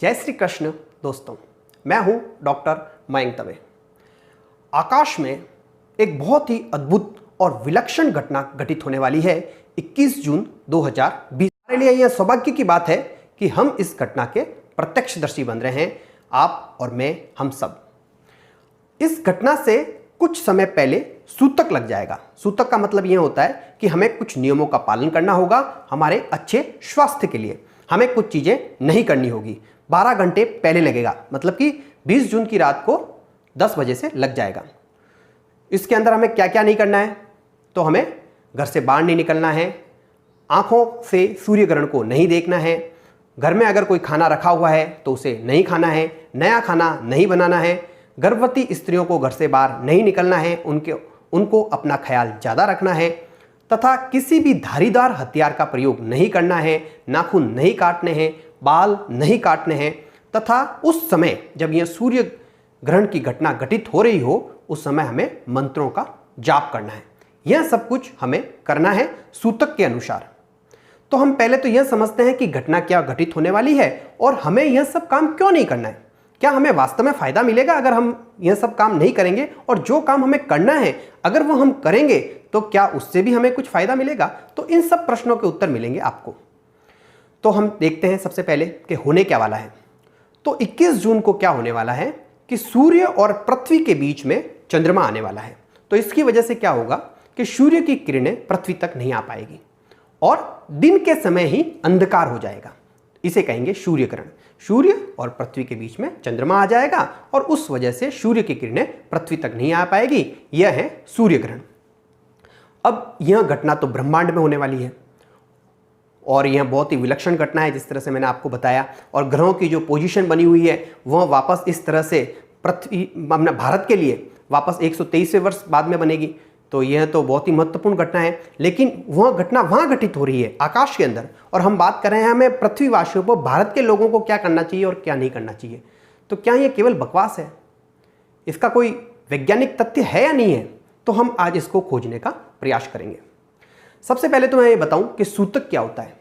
जय श्री कृष्ण दोस्तों, मैं हूं डॉक्टर मयंक दवे। आकाश में एक बहुत ही अद्भुत और विलक्षण घटना घटित होने वाली है 21 जून 2020। हमारे लिए यह सौभाग्य की बात है कि हम इस घटना के प्रत्यक्षदर्शी बन रहे हैं, आप और मैं, हम सब। इस घटना से कुछ समय पहले सूतक लग जाएगा। सूतक का मतलब यह होता है कि हमें कुछ नियमों का पालन करना होगा हमारे अच्छे स्वास्थ्य के लिए। हमें कुछ चीज़ें नहीं करनी होगी। 12 घंटे पहले लगेगा, मतलब कि 20 जून की रात को 10 बजे से लग जाएगा। इसके अंदर हमें क्या क्या नहीं करना है, तो हमें घर से बाहर नहीं निकलना है, आंखों से सूर्य ग्रहण को नहीं देखना है, घर में अगर कोई खाना रखा हुआ है तो उसे नहीं खाना है, नया खाना नहीं बनाना है, गर्भवती स्त्रियों को घर से बाहर नहीं निकलना है, उनको अपना ख्याल ज़्यादा रखना है, तथा किसी भी धारीदार हथियार का प्रयोग नहीं करना है, नाखून नहीं काटने हैं, बाल नहीं काटने हैं, तथा उस समय जब यह सूर्य ग्रहण की घटना घटित हो रही हो उस समय हमें मंत्रों का जाप करना है। यह सब कुछ हमें करना है सूतक के अनुसार। तो हम पहले तो यह समझते हैं कि घटना क्या घटित होने वाली है और हमें यह सब काम क्यों नहीं करना है। क्या हमें वास्तव में फायदा मिलेगा अगर हम यह सब काम नहीं करेंगे, और जो काम हमें करना है अगर वो हम करेंगे तो क्या उससे भी हमें कुछ फायदा मिलेगा? तो इन सब प्रश्नों के उत्तर मिलेंगे आपको। तो हम देखते हैं सबसे पहले कि होने क्या वाला है। तो 21 जून को क्या होने वाला है कि सूर्य और पृथ्वी के बीच में चंद्रमा आने वाला है। तो इसकी वजह से क्या होगा कि सूर्य की किरणें पृथ्वी तक नहीं आ पाएगी और दिन के समय ही अंधकार हो जाएगा। इसे कहेंगे सूर्य ग्रहण। सूर्य और पृथ्वी के बीच में चंद्रमा आ जाएगा और उस वजह से सूर्य की किरणें पृथ्वी तक नहीं आ पाएगी। यह है सूर्य ग्रहण। अब यह घटना तो ब्रह्मांड में होने वाली है और यह बहुत ही विलक्षण घटना है, जिस तरह से मैंने आपको बताया। और ग्रहों की जो पोजीशन बनी हुई है वह वापस इस तरह से पृथ्वी अपने भारत के लिए वापस 123वें वर्ष बाद में बनेगी। तो यह तो बहुत ही महत्वपूर्ण घटना है, लेकिन वह घटना वहाँ घटित हो रही है आकाश के अंदर, और हम बात कर रहे हैं हमें पृथ्वीवासियों को, भारत के लोगों को क्या करना चाहिए और क्या नहीं करना चाहिए। तो क्या यह केवल बकवास है? इसका कोई वैज्ञानिक तथ्य है या नहीं है? तो हम आज इसको खोजने का प्रयास करेंगे। सबसे पहले तो मैं ये बताऊं कि सूतक क्या होता है।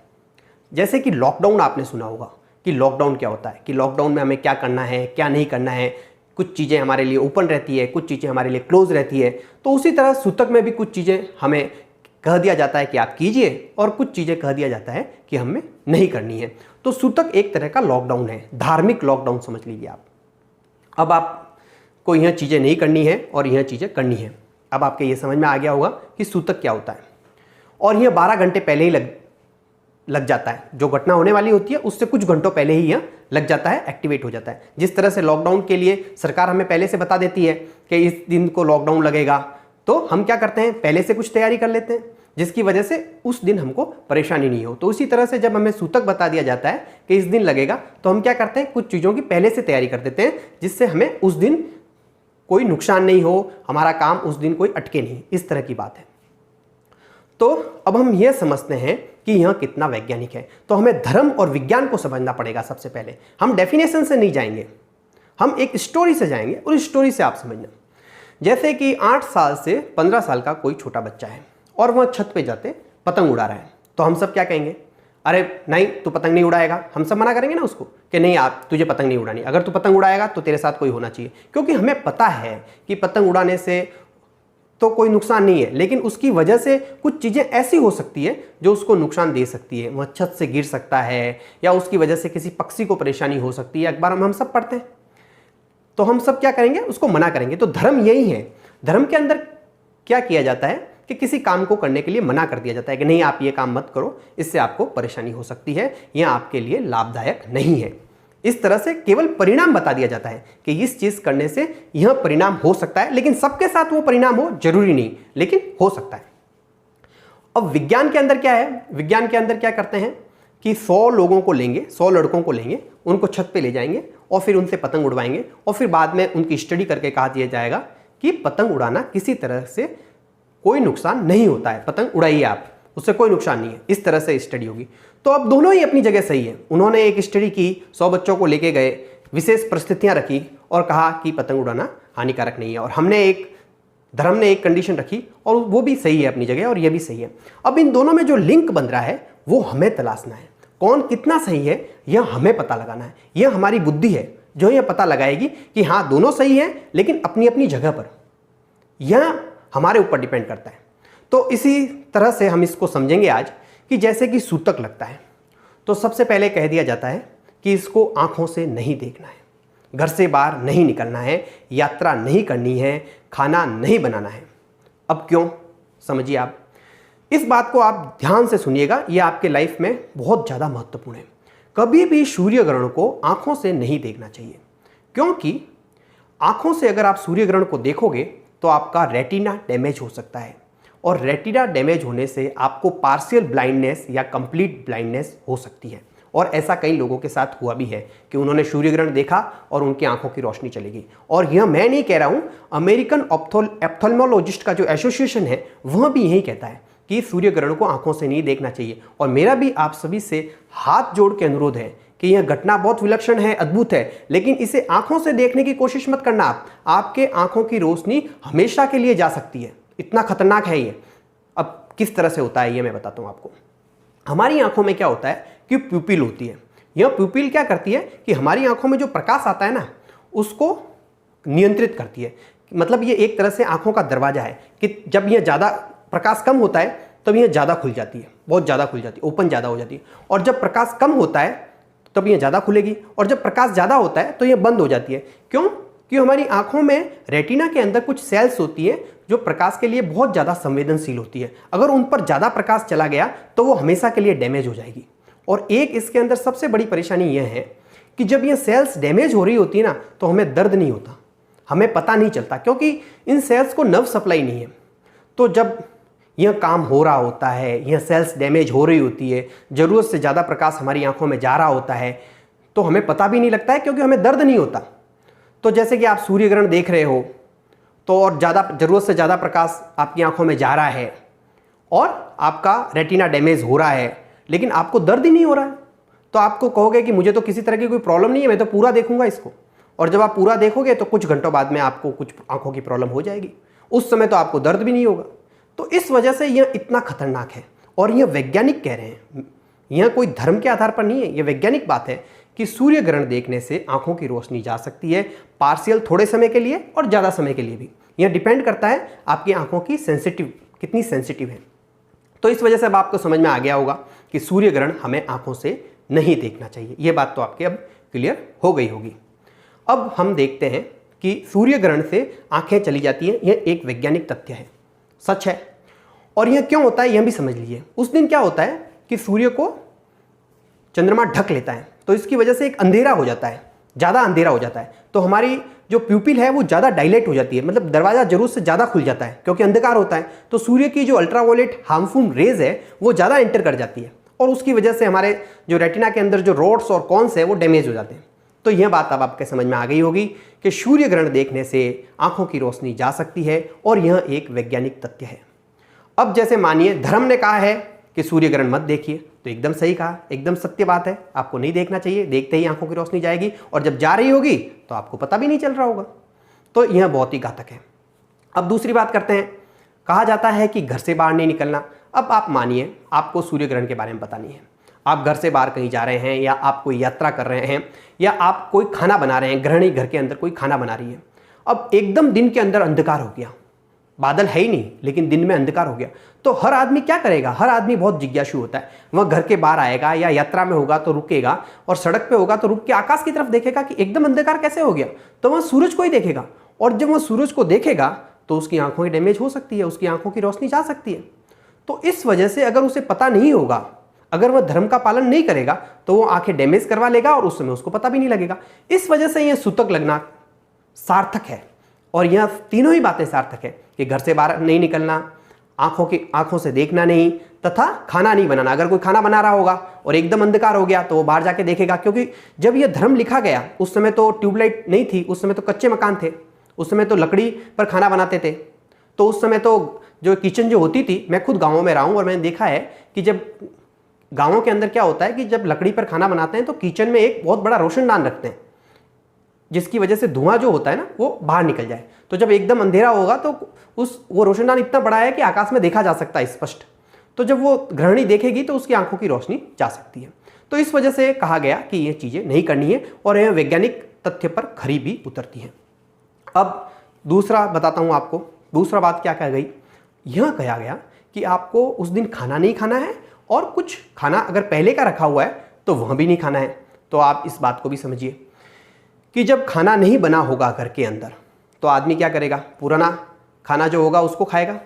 जैसे कि लॉकडाउन आपने सुना होगा कि लॉकडाउन क्या होता है, कि लॉकडाउन में हमें क्या करना है क्या नहीं करना है। कुछ चीज़ें हमारे लिए ओपन रहती है, कुछ चीज़ें हमारे लिए क्लोज रहती है। तो उसी तरह सूतक में भी कुछ चीज़ें हमें कह दिया जाता है कि आप कीजिए और कुछ चीज़ें कह दिया जाता है कि हमें नहीं करनी है। तो सूतक एक तरह का लॉकडाउन है, धार्मिक लॉकडाउन समझ लीजिए आप। अब आपको यह चीज़ें नहीं करनी है और यह चीज़ें करनी है। अब आपके ये समझ में आ गया होगा कि सूतक क्या होता है। और यह 12 घंटे पहले ही लग जाता है। जो घटना होने वाली होती है उससे कुछ घंटों पहले ही यह लग जाता है, एक्टिवेट हो जाता है। जिस तरह से लॉकडाउन के लिए सरकार हमें पहले से बता देती है कि इस दिन को लॉकडाउन लगेगा, तो हम क्या करते हैं, पहले से कुछ तैयारी कर लेते हैं, जिसकी वजह से उस दिन हमको परेशानी नहीं हो। तो उसी तरह से जब हमें सूतक बता दिया जाता है कि इस दिन लगेगा, तो हम क्या करते हैं, कुछ चीज़ों की पहले से तैयारी कर देते हैं, जिससे हमें उस दिन कोई नुकसान नहीं हो, हमारा काम उस दिन कोई अटके नहीं। इस तरह की बात है। तो अब हम यह समझते हैं कि यह कितना वैज्ञानिक है। तो हमें धर्म और विज्ञान को समझना पड़ेगा। सबसे पहले हम डेफिनेशन से नहीं जाएंगे, हम एक स्टोरी से जाएंगे और इस स्टोरी से आप समझना। जैसे कि 8 साल से 15 साल का कोई छोटा बच्चा है और वह छत पे जाते पतंग उड़ा रहा है, तो हम सब क्या कहेंगे, अरे नहीं तू पतंग नहीं उड़ाएगा। हम सब मना करेंगे ना उसको कि नहीं आप, तुझे पतंग नहीं उड़ानी। अगर तू पतंग उड़ाएगा तो तेरे साथ कोई होना चाहिए, क्योंकि हमें पता है कि पतंग उड़ाने से तो कोई नुकसान नहीं है, लेकिन उसकी वजह से कुछ चीज़ें ऐसी हो सकती है जो उसको नुकसान दे सकती है। वह छत से गिर सकता है या उसकी वजह से किसी पक्षी को परेशानी हो सकती है। अखबार में हम सब पढ़ते हैं, तो हम सब क्या करेंगे, उसको मना करेंगे। तो धर्म यही है। धर्म के अंदर क्या किया जाता है कि किसी काम को करने के लिए मना कर दिया जाता है कि नहीं आप ये काम मत करो, इससे आपको परेशानी हो सकती है, यह आपके लिए लाभदायक नहीं है। इस तरह से केवल परिणाम बता दिया जाता है कि इस चीज करने से यह परिणाम हो सकता है, लेकिन सबके साथ वो परिणाम हो जरूरी नहीं, लेकिन हो सकता है। अब विज्ञान के अंदर क्या है, विज्ञान के अंदर क्या करते हैं कि 100 लोगों को लेंगे, 100 लड़कों को लेंगे, उनको छत पे ले जाएंगे और फिर उनसे पतंग उड़वाएंगे और फिर बाद में उनकी स्टडी करके कहा दिया जाएगा कि पतंग उड़ाना किसी तरह से कोई नुकसान नहीं होता है, पतंग उड़ाइए आप, उससे कोई नुकसान नहीं है। इस तरह से स्टडी होगी। तो अब दोनों ही अपनी जगह सही है। उन्होंने एक स्टडी की, 100 बच्चों को लेके गए, विशेष परिस्थितियां रखी और कहा कि पतंग उड़ाना हानिकारक नहीं है, और धर्म ने एक कंडीशन रखी और वो भी सही है अपनी जगह और ये भी सही है। अब इन दोनों में जो लिंक बन रहा है वो हमें तलाशना है। कौन कितना सही है यह हमें पता लगाना है। यह हमारी बुद्धि है जो यह पता लगाएगी कि हाँ दोनों सही हैं, लेकिन अपनी अपनी जगह पर। यह हमारे ऊपर डिपेंड करता है। तो इसी तरह से हम इसको समझेंगे आज कि जैसे कि सूतक लगता है तो सबसे पहले कह दिया जाता है कि इसको आंखों से नहीं देखना है, घर से बाहर नहीं निकलना है, यात्रा नहीं करनी है, खाना नहीं बनाना है। अब क्यों, समझिए आप इस बात को, आप ध्यान से सुनिएगा, यह आपके लाइफ में बहुत ज़्यादा महत्वपूर्ण है। कभी भी सूर्य ग्रहण को आंखों से नहीं देखना चाहिए, क्योंकि आंखों से अगर आप सूर्य ग्रहण को देखोगे तो आपका रेटिना डैमेज हो सकता है, और रेटिना डैमेज होने से आपको पार्शियल ब्लाइंडनेस या कंप्लीट ब्लाइंडनेस हो सकती है। और ऐसा कई लोगों के साथ हुआ भी है कि उन्होंने सूर्य ग्रहण देखा और उनकी आंखों की रोशनी चली गई। और यह मैं नहीं कह रहा हूं, अमेरिकन ऑप्थेल्मोलॉजिस्ट का जो एसोसिएशन है वह भी यही कहता है कि सूर्य ग्रहण को आंखों से नहीं देखना चाहिए। और मेरा भी आप सभी से हाथ जोड़ के अनुरोध है कि यह घटना बहुत विलक्षण है, अद्भुत है, लेकिन इसे आंखों से देखने की कोशिश मत करना। आपके आंखों की रोशनी हमेशा के लिए जा सकती है, इतना खतरनाक है ये। अब किस तरह से होता है ये मैं बताता हूं आपको। हमारी आंखों में क्या होता है कि प्यूपिल होती है। यह प्यूपिल क्या करती है कि हमारी आंखों में जो प्रकाश आता है ना उसको नियंत्रित करती है। मतलब ये एक तरह से आंखों का दरवाजा है कि जब यह ज़्यादा प्रकाश कम होता है तब यह ज़्यादा खुल जाती है, बहुत ज़्यादा खुल जाती है, ओपन ज़्यादा हो जाती है। और जब प्रकाश कम होता है तब यह ज़्यादा खुलेगी, और जब प्रकाश ज़्यादा होता है तो यह बंद हो जाती है। क्यों? कि हमारी आंखों में रेटिना के अंदर कुछ सेल्स होती है जो प्रकाश के लिए बहुत ज़्यादा संवेदनशील होती है। अगर उन पर ज़्यादा प्रकाश चला गया तो वो हमेशा के लिए डैमेज हो जाएगी। और एक इसके अंदर सबसे बड़ी परेशानी यह है कि जब ये सेल्स डैमेज हो रही होती है ना तो हमें दर्द नहीं होता, हमें पता नहीं चलता, क्योंकि इन सेल्स को नर्व सप्लाई नहीं है। तो जब यह काम हो रहा होता है, यह सेल्स डैमेज हो रही होती है, ज़रूरत से ज़्यादा प्रकाश हमारी आंखों में जा रहा होता है, तो हमें पता भी नहीं लगता है क्योंकि हमें दर्द नहीं होता। तो जैसे कि आप सूर्य ग्रहण देख रहे हो तो और ज़्यादा ज़रूरत से ज़्यादा प्रकाश आपकी आंखों में जा रहा है और आपका रेटिना डैमेज हो रहा है, लेकिन आपको दर्द ही नहीं हो रहा है। तो आपको कहोगे कि मुझे तो किसी तरह की कोई प्रॉब्लम नहीं है, मैं तो पूरा देखूंगा इसको। और जब आप पूरा देखोगे तो कुछ घंटों बाद में आपको कुछ आंखों की प्रॉब्लम हो जाएगी, उस समय तो आपको दर्द भी नहीं होगा। तो इस वजह से यह इतना खतरनाक है। और यह वैज्ञानिक कह रहे हैं, यह कोई धर्म के आधार पर नहीं है, यह वैज्ञानिक बात है कि सूर्य ग्रहण देखने से आंखों की रोशनी जा सकती है, पार्शियल थोड़े समय के लिए और ज़्यादा समय के लिए भी। यह डिपेंड करता है आपकी आंखों की कितनी सेंसिटिव है। तो इस वजह से अब आपको समझ में आ गया होगा कि सूर्य ग्रहण हमें आंखों से नहीं देखना चाहिए। यह बात तो आपके अब क्लियर हो गई होगी। अब हम देखते हैं कि सूर्य ग्रहण से आंखें चली जाती हैं, यह एक वैज्ञानिक तथ्य है, सच है। और यह क्यों होता है यह भी समझ लीजिए। उस दिन क्या होता है कि सूर्य को चंद्रमा ढक लेता है, तो इसकी वजह से एक अंधेरा हो जाता है, ज़्यादा अंधेरा हो जाता है। तो हमारी जो प्यूपिल है वो ज़्यादा डायलेट हो जाती है, मतलब दरवाज़ा जरूर से ज़्यादा खुल जाता है क्योंकि अंधकार होता है। तो सूर्य की जो अल्ट्रावायलेट हार्मफुल रेज है वो ज़्यादा एंटर कर जाती है, और उसकी वजह से हमारे जो रेटिना के अंदर जो रोड्स और कॉन्स है वो डैमेज हो जाते हैं। तो यह बात अब आपके समझ में आ गई होगी कि सूर्य ग्रहण देखने से आंखों की रोशनी जा सकती है, और यह एक वैज्ञानिक तथ्य है। अब जैसे मानिए धर्म ने कहा है कि सूर्य ग्रहण मत देखिए, तो एकदम सही कहा, एकदम सत्य बात है, आपको नहीं देखना चाहिए, देखते ही आंखों की रोशनी जाएगी, और जब जा रही होगी तो आपको पता भी नहीं चल रहा होगा। तो यह बहुत ही घातक है। अब दूसरी बात करते हैं, कहा जाता है कि घर से बाहर नहीं निकलना। अब आप मानिए आपको सूर्य ग्रहण के बारे में पता नहीं है, आप घर से बाहर कहीं जा रहे हैं, या आप कोई यात्रा कर रहे हैं, या आप कोई खाना बना रहे हैं, गृहिणी घर के अंदर कोई खाना बना रही है। अब एकदम दिन के अंदर अंधकार हो गया, बादल है ही नहीं लेकिन दिन में अंधकार हो गया, तो हर आदमी क्या करेगा? हर आदमी बहुत जिज्ञासु होता है। वह घर के बाहर आएगा या यात्रा में होगा तो रुकेगा, और सड़क पे होगा तो रुक के आकाश की तरफ देखेगा कि एकदम अंधकार कैसे हो गया, तो वह सूरज को ही देखेगा। और जब वह सूरज को देखेगा तो उसकी आंखों की डैमेज हो सकती है, उसकी आंखों की रोशनी जा सकती है। तो इस वजह से अगर उसे पता नहीं होगा, अगर वह धर्म का पालन नहीं करेगा, तो वो आंखें डैमेज करवा लेगा और उस समय उसको पता भी नहीं लगेगा। इस वजह से यह सूतक लगना सार्थक है, और यह तीनों ही बातें सार्थक है कि घर से बाहर नहीं निकलना, आंखों से देखना नहीं, तथा खाना नहीं बनाना। अगर कोई खाना बना रहा होगा और एकदम अंधकार हो गया तो वो बाहर जाके देखेगा, क्योंकि जब यह धर्म लिखा गया उस समय तो ट्यूबलाइट नहीं थी, उस समय तो कच्चे मकान थे, उस समय तो लकड़ी पर खाना बनाते थे। तो उस समय तो जो किचन जो होती थी, मैं खुद गाँवों में रहा हूँ और मैंने देखा है कि जब गाँवों के अंदर क्या होता है कि जब लकड़ी पर खाना बनाते हैं तो किचन में एक बहुत बड़ा रोशनदान रखते हैं, जिसकी वजह से धुआं जो होता है ना वो बाहर निकल जाए। तो जब एकदम अंधेरा होगा तो वो रोशनदान इतना बड़ा है कि आकाश में देखा जा सकता है स्पष्ट। तो जब वो गृहिणी देखेगी तो उसकी आंखों की रोशनी जा सकती है। तो इस वजह से कहा गया कि ये चीज़ें नहीं करनी है और यह वैज्ञानिक तथ्य पर खरी भी उतरती है। अब दूसरा बताता हूँ आपको, दूसरा बात क्या कह गई, यह कहा गया कि आपको उस दिन खाना नहीं खाना है और कुछ खाना अगर पहले का रखा हुआ है तो वह भी नहीं खाना है। तो आप इस बात को भी समझिए कि जब खाना नहीं बना होगा घर के अंदर तो आदमी क्या करेगा, पुराना खाना जो होगा उसको खाएगा।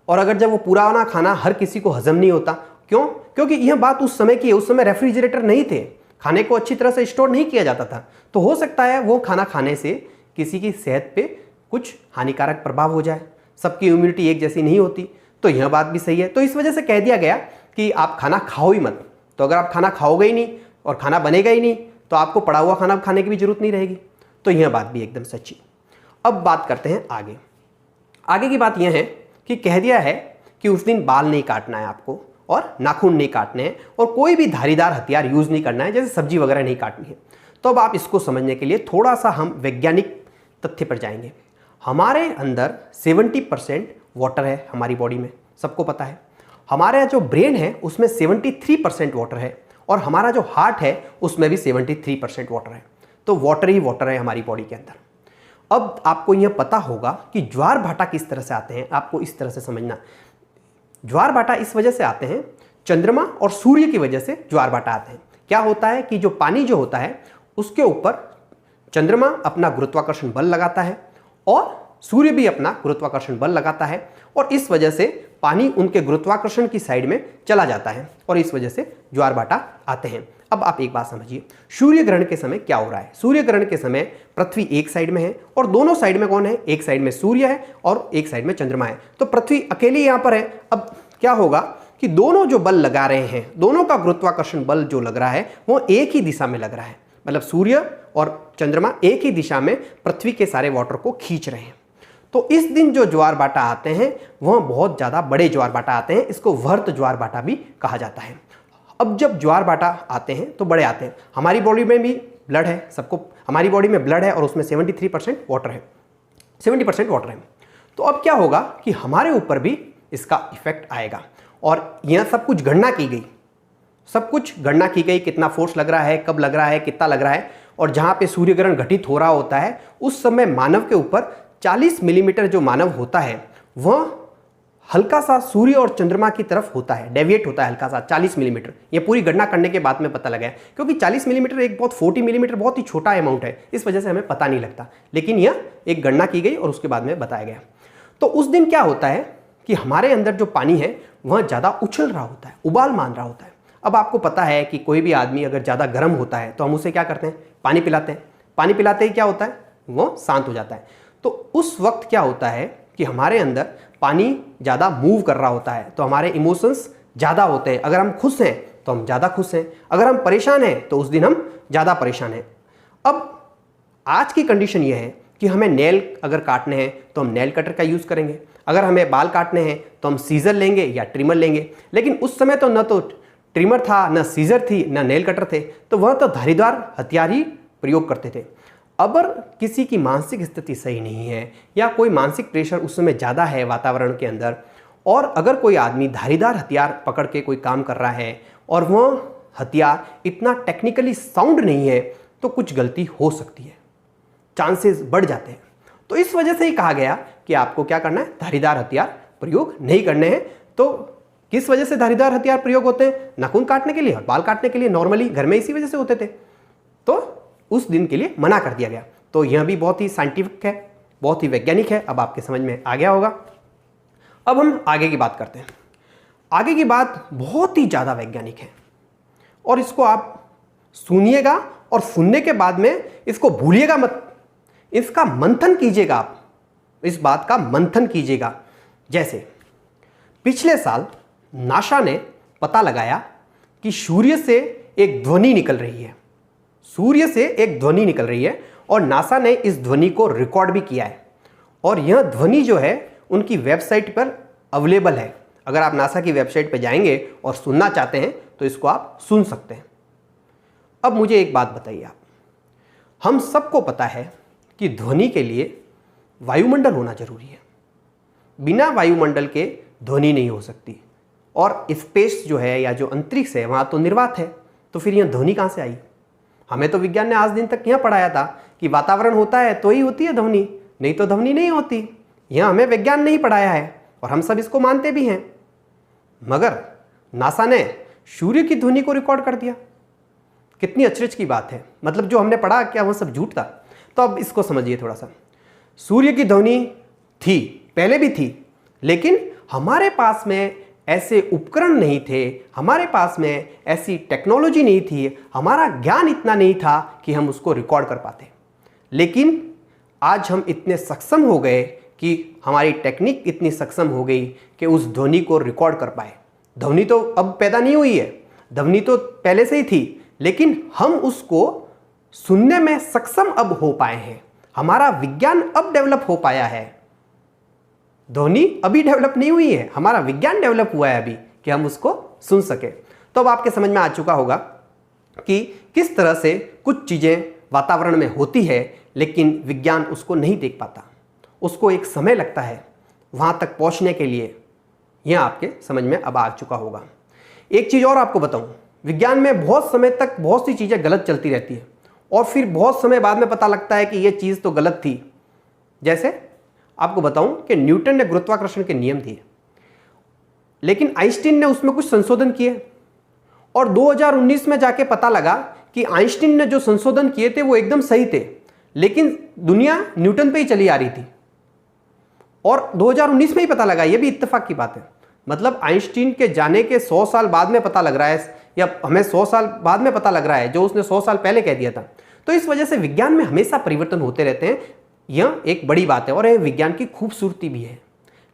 और अगर जब वो पुराना खाना हर किसी को हजम नहीं होता, क्यों? क्योंकि यह बात उस समय की है, उस समय रेफ्रिजरेटर नहीं थे, खाने को अच्छी तरह से स्टोर नहीं किया जाता था, तो हो सकता है वो खाना खाने से किसी की सेहत पे कुछ हानिकारक प्रभाव हो जाए। सबकी इम्यूनिटी एक जैसी नहीं होती, तो यह बात भी सही है। तो इस वजह से कह दिया गया कि आप खाना खाओ ही मत। तो अगर आप खाना खाओगे ही नहीं और खाना बनेगा ही नहीं तो आपको पड़ा हुआ खाना खाने की भी जरूरत नहीं रहेगी। तो यह बात भी एकदम सच्ची। अब बात करते हैं आगे। आगे की बात यह है कि कह दिया है कि उस दिन बाल नहीं काटना है आपको और नाखून नहीं काटने हैं और कोई भी धारीदार हथियार यूज़ नहीं करना है, जैसे सब्जी वगैरह नहीं काटनी है। तो अब आप इसको समझने के लिए थोड़ा सा हम वैज्ञानिक तथ्य पर जाएंगे। हमारे अंदर 70% वाटर है हमारी बॉडी में, सबको पता है। हमारा जो ब्रेन है उसमें 73% वाटर है और हमारा जो हार्ट है उसमें भी 73% वाटर है। तो वाटर ही वाटर है हमारी बॉडी के अंदर। अब आपको यह पता होगा कि ज्वार भाटा किस तरह से आते हैं, आपको इस तरह से समझना। ज्वार भाटा इस वजह से आते हैं, चंद्रमा और सूर्य की वजह से ज्वार भाटा आते हैं। क्या होता है कि जो पानी जो होता है उसके ऊपर चंद्रमा अपना गुरुत्वाकर्षण बल लगाता है और सूर्य भी अपना गुरुत्वाकर्षण बल लगाता है और इस वजह से पानी उनके गुरुत्वाकर्षण की साइड में चला जाता है और इस वजह से ज्वार भाटा आते हैं। अब आप एक बात समझिए, सूर्य ग्रहण के समय क्या हो रहा है। सूर्य ग्रहण के समय पृथ्वी एक साइड में है और दोनों साइड में कौन है, एक साइड में सूर्य है और एक साइड में चंद्रमा है। तो पृथ्वी अकेली यहाँ पर है। अब क्या होगा कि दोनों जो बल लगा रहे हैं, दोनों का गुरुत्वाकर्षण बल जो लग रहा है वो एक ही दिशा में लग रहा है। मतलब सूर्य और चंद्रमा एक ही दिशा में पृथ्वी के सारे वाटर को खींच रहे हैं। तो इस दिन जो ज्वार भाटा आते हैं वह बहुत ज़्यादा बड़े ज्वार भाटा आते हैं, इसको वर्त ज्वार भाटा भी कहा जाता है। अब जब ज्वार भाटा आते हैं तो बड़े आते हैं। हमारी बॉडी में भी ब्लड है, सबको हमारी बॉडी में ब्लड है और उसमें 73% वाटर है, 70% वाटर है। तो अब क्या होगा कि हमारे ऊपर भी इसका इफेक्ट आएगा और यह सब कुछ गणना की गई, सब कुछ गणना की गई, कितना फोर्स लग रहा है, कब लग रहा है, कितना लग रहा है। और जहाँ पे सूर्य ग्रहण घटित हो रहा होता है उस समय मानव के ऊपर 40 मिलीमीटर जो मानव होता है वह हल्का सा सूर्य और चंद्रमा की तरफ होता है, डेविएट होता है हल्का सा 40 मिलीमीटर। ये पूरी गणना करने के बाद में पता लगा है, क्योंकि 40 मिलीमीटर एक बहुत 40 मिलीमीटर बहुत ही छोटा अमाउंट है, इस वजह से हमें पता नहीं लगता। लेकिन यह एक गणना की गई और उसके बाद में बताया गया। तो उस दिन क्या होता है कि हमारे अंदर जो पानी है वह ज़्यादा उछल रहा होता है, उबाल मान रहा होता है। अब आपको पता है कि कोई भी आदमी अगर ज़्यादा गर्म होता है तो हम उसे क्या करते हैं, पानी पिलाते हैं। पानी पिलाते ही क्या होता है, वो शांत हो जाता है। तो उस वक्त क्या होता है कि हमारे अंदर पानी ज़्यादा मूव कर रहा होता है, तो हमारे इमोशंस ज़्यादा होते हैं। अगर हम खुश हैं तो हम ज़्यादा खुश हैं, अगर हम परेशान हैं तो उस दिन हम ज़्यादा परेशान हैं। अब आज की कंडीशन ये है कि हमें नेल अगर काटने हैं तो हम नेल कटर का यूज़ करेंगे, अगर हमें बाल काटने हैं तो हम सीजर लेंगे या ट्रिमर लेंगे। लेकिन उस समय तो न तो ट्रिमर था, न सीजर थी, न नेल कटर थे, तो वह तो धारीदार हथियार ही प्रयोग करते थे। अगर किसी की मानसिक स्थिति सही नहीं है या कोई मानसिक प्रेशर उस समय ज़्यादा है वातावरण के अंदर, और अगर कोई आदमी धारीदार हथियार पकड़ के कोई काम कर रहा है और वह हथियार इतना टेक्निकली साउंड नहीं है, तो कुछ गलती हो सकती है, चांसेस बढ़ जाते हैं। तो इस वजह से ही कहा गया कि आपको क्या करना है, धारीदार हथियार प्रयोग नहीं करने हैं। तो किस वजह से धारीदार हथियार प्रयोग होते हैं, नाखून काटने के लिए और बाल काटने के लिए, नॉर्मली घर में इसी वजह से होते थे। तो उस दिन के लिए मना कर दिया गया। तो यह भी बहुत ही साइंटिफिक है, बहुत ही वैज्ञानिक है। अब आपके समझ में आ गया होगा। अब हम आगे की बात करते हैं। आगे की बात बहुत ही ज़्यादा वैज्ञानिक है और इसको आप सुनिएगा और सुनने के बाद में इसको भूलिएगा मत, इसका मंथन कीजिएगा, आप इस बात का मंथन कीजिएगा। जैसे पिछले साल नासा ने पता लगाया कि सूर्य से एक ध्वनि निकल रही है, सूर्य से एक ध्वनि निकल रही है और नासा ने इस ध्वनि को रिकॉर्ड भी किया है और यह ध्वनि जो है उनकी वेबसाइट पर अवेलेबल है। अगर आप नासा की वेबसाइट पर जाएंगे और सुनना चाहते हैं तो इसको आप सुन सकते हैं। अब मुझे एक बात बताइए आप, हम सबको पता है कि ध्वनि के लिए वायुमंडल होना जरूरी है, बिना वायुमंडल के ध्वनि नहीं हो सकती। और स्पेस जो है या जो अंतरिक्ष है वहाँ तो निर्वात है, तो फिर यह ध्वनि कहाँ से आई? हमें तो विज्ञान ने आज दिन तक यह पढ़ाया था कि वातावरण होता है तो ही होती है ध्वनि, नहीं तो ध्वनि नहीं होती। यह हमें विज्ञान ने ही पढ़ाया है और हम सब इसको मानते भी हैं। मगर नासा ने सूर्य की ध्वनि को रिकॉर्ड कर दिया। कितनी अचरज की बात है। मतलब जो हमने पढ़ा क्या वह सब झूठ था? तो अब इसको समझिए थोड़ा सा। सूर्य की ध्वनि थी, पहले भी थी, लेकिन हमारे पास में ऐसे उपकरण नहीं थे, हमारे पास में ऐसी टेक्नोलॉजी नहीं थी, हमारा ज्ञान इतना नहीं था कि हम उसको रिकॉर्ड कर पाते। लेकिन आज हम इतने सक्षम हो गए कि हमारी टेक्निक इतनी सक्षम हो गई कि उस ध्वनि को रिकॉर्ड कर पाए। ध्वनि तो अब पैदा नहीं हुई है, ध्वनि तो पहले से ही थी, लेकिन हम उसको सुनने में सक्षम अब हो पाए हैं। हमारा विज्ञान अब डेवलप हो पाया है। ध्वनि अभी डेवलप नहीं हुई है, हमारा विज्ञान डेवलप हुआ है अभी कि हम उसको सुन सके। तो अब आपके समझ में आ चुका होगा कि किस तरह से कुछ चीज़ें वातावरण में होती है लेकिन विज्ञान उसको नहीं देख पाता, उसको एक समय लगता है वहाँ तक पहुँचने के लिए। यह आपके समझ में अब आ चुका होगा। एक चीज़ और आपको बताऊँ, विज्ञान में बहुत समय तक बहुत सी चीज़ें गलत चलती रहती है और फिर बहुत समय बाद में पता लगता है कि यह चीज़ तो गलत थी। जैसे आपको बताऊं कि न्यूटन ने गुरुत्वाकर्षण के नियम दिए, लेकिन आइंस्टीन ने उसमें कुछ संशोधन किए और 2019 में जाके पता लगा कि आइंस्टीन ने जो संशोधन किए थे वो एकदम सही थे, लेकिन दुनिया न्यूटन पे ही चली आ रही थी। और 2019 में ही पता लगा, ये भी इत्तेफाक की बात है। मतलब आइंस्टीन के जाने के 100 साल बाद में पता लग रहा है, या हमें 100 साल बाद में पता लग रहा है जो उसने 100 साल पहले कह दिया था। तो इस वजह से विज्ञान में हमेशा परिवर्तन होते रहते हैं। यह एक बड़ी बात है और यह विज्ञान की खूबसूरती भी है।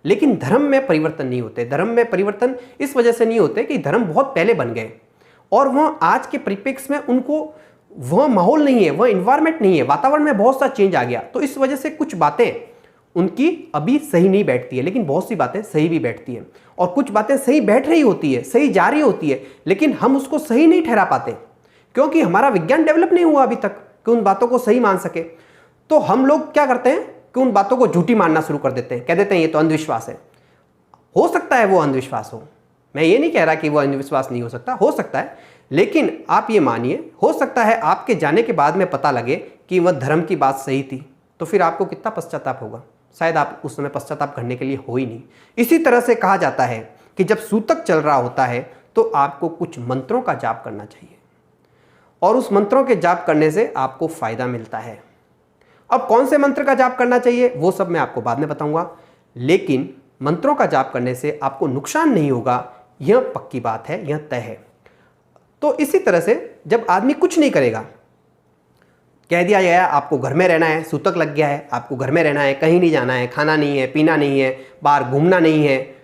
लेकिन धर्म में परिवर्तन नहीं होते। धर्म में परिवर्तन इस वजह से नहीं होते कि धर्म बहुत पहले बन गए और वह आज के परिप्रेक्ष्य में उनको वह माहौल नहीं है, वह इन्वायरमेंट नहीं है, वातावरण में बहुत सा चेंज आ गया। तो इस वजह से कुछ बातें उनकी अभी सही नहीं बैठती है, लेकिन बहुत सी बातें सही भी बैठती हैं। और कुछ बातें सही बैठ रही होती है, सही जा रही होती है, लेकिन हम उसको सही नहीं ठहरा पाते क्योंकि हमारा विज्ञान डेवलप नहीं हुआ अभी तक कि उन बातों को सही मान सके। तो हम लोग क्या करते हैं कि उन बातों को झूठी मानना शुरू कर देते हैं, कह देते हैं ये तो अंधविश्वास है। हो सकता है वो अंधविश्वास हो, मैं ये नहीं कह रहा कि वो अंधविश्वास नहीं हो सकता, हो सकता है, लेकिन आप ये मानिए हो सकता है आपके जाने के बाद में पता लगे कि वह धर्म की बात सही थी, तो फिर आपको कितना पश्चाताप होगा। शायद आप उस समय पश्चाताप करने के लिए हो ही नहीं। इसी तरह से कहा जाता है कि जब सूतक चल रहा होता है तो आपको कुछ मंत्रों का जाप करना चाहिए और उस मंत्रों के जाप करने से आपको फायदा मिलता है। अब कौन से मंत्र का जाप करना चाहिए वो सब मैं आपको बाद में बताऊंगा, लेकिन मंत्रों का जाप करने से आपको नुकसान नहीं होगा, यह पक्की बात है, यह तय है। तो इसी तरह से जब आदमी कुछ नहीं करेगा, कह दिया गया आपको घर में रहना है, सूतक लग गया है, आपको घर में रहना है, कहीं नहीं जाना है, खाना नहीं है, पीना नहीं है, बाहर घूमना नहीं है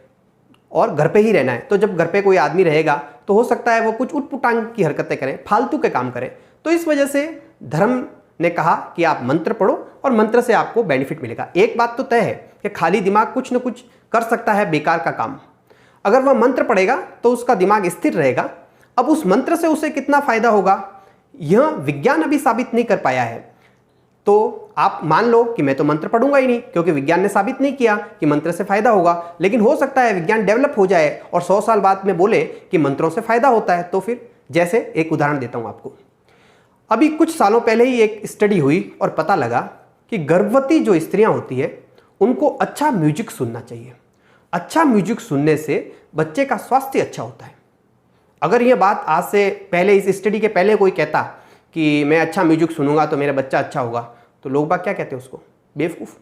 और घर पे ही रहना है, तो जब घर पे कोई आदमी रहेगा तो हो सकता है वो कुछ उटपुटांग की हरकतें करें, फालतू के काम करें। तो इस वजह से धर्म ने कहा कि आप मंत्र पढ़ो और मंत्र से आपको बेनिफिट मिलेगा। एक बात तो तय है कि खाली दिमाग कुछ न कुछ कर सकता है बेकार का काम। अगर वह मंत्र पढ़ेगा तो उसका दिमाग स्थिर रहेगा। अब उस मंत्र से उसे कितना फायदा होगा यह विज्ञान अभी साबित नहीं कर पाया है। तो आप मान लो कि मैं तो मंत्र पढ़ूंगा ही नहीं क्योंकि विज्ञान ने साबित नहीं किया कि मंत्र से फायदा होगा, लेकिन हो सकता है विज्ञान डेवलप हो जाए और 100 साल बाद में बोले कि मंत्रों से फायदा होता है। तो फिर जैसे एक उदाहरण देता हूं आपको। अभी कुछ सालों पहले ही एक स्टडी हुई और पता लगा कि गर्भवती जो स्त्रियां होती है उनको अच्छा म्यूजिक सुनना चाहिए। अच्छा म्यूजिक सुनने से बच्चे का स्वास्थ्य अच्छा होता है। अगर यह बात आज से पहले, इस स्टडी के पहले कोई कहता कि मैं अच्छा म्यूजिक सुनूंगा तो मेरा बच्चा अच्छा होगा, तो लोग बाग क्या कहते हैं उसको? बेवकूफ़।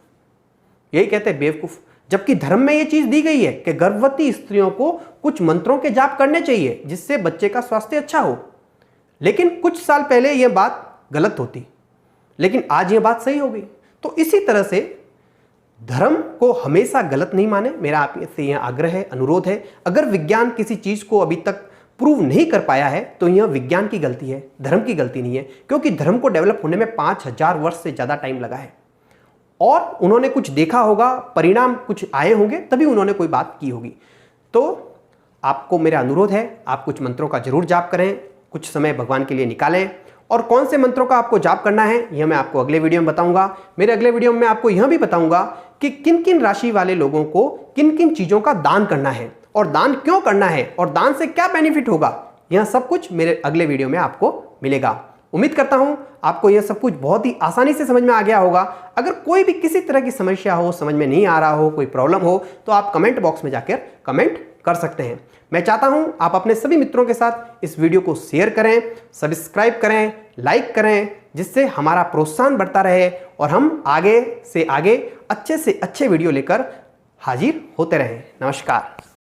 यही कहते हैं बेवकूफ़। जबकि धर्म में यह चीज़ दी गई है कि गर्भवती स्त्रियों को कुछ मंत्रों के जाप करने चाहिए जिससे बच्चे का स्वास्थ्य अच्छा हो। लेकिन कुछ साल पहले यह बात गलत होती, लेकिन आज यह बात सही हो गई। तो इसी तरह से धर्म को हमेशा गलत नहीं माने, मेरा आपसे यह आग्रह है, अनुरोध है। अगर विज्ञान किसी चीज़ को अभी तक प्रूव नहीं कर पाया है तो यह विज्ञान की गलती है, धर्म की गलती नहीं है, क्योंकि धर्म को डेवलप होने में 5000 वर्ष से ज़्यादा टाइम लगा है और उन्होंने कुछ देखा होगा, परिणाम कुछ आए होंगे, तभी उन्होंने कोई बात की होगी। तो आपको मेरा अनुरोध है, आप कुछ मंत्रों का जरूर जाप करें, कुछ समय भगवान के लिए निकालें। और कौन से मंत्रों का आपको जाप करना है यह मैं आपको अगले वीडियो में बताऊंगा। मेरे अगले वीडियो में आपको यह भी बताऊंगा कि किन किन राशि वाले लोगों को किन किन चीज़ों का दान करना है और दान क्यों करना है और दान से क्या बेनिफिट होगा, यह सब कुछ मेरे अगले वीडियो में आपको मिलेगा। उम्मीद करता हूं आपको यह सब कुछ बहुत ही आसानी से समझ में आ गया होगा। अगर कोई भी किसी तरह की समस्या हो, समझ में नहीं आ रहा हो, कोई प्रॉब्लम हो, तो आप कमेंट बॉक्स में जाकर कमेंट कर सकते हैं। मैं चाहता हूं आप अपने सभी मित्रों के साथ इस वीडियो को शेयर करें, सब्सक्राइब करें, लाइक करें, जिससे हमारा प्रोत्साहन बढ़ता रहे और हम आगे से आगे अच्छे से अच्छे वीडियो लेकर हाजिर होते रहें। नमस्कार।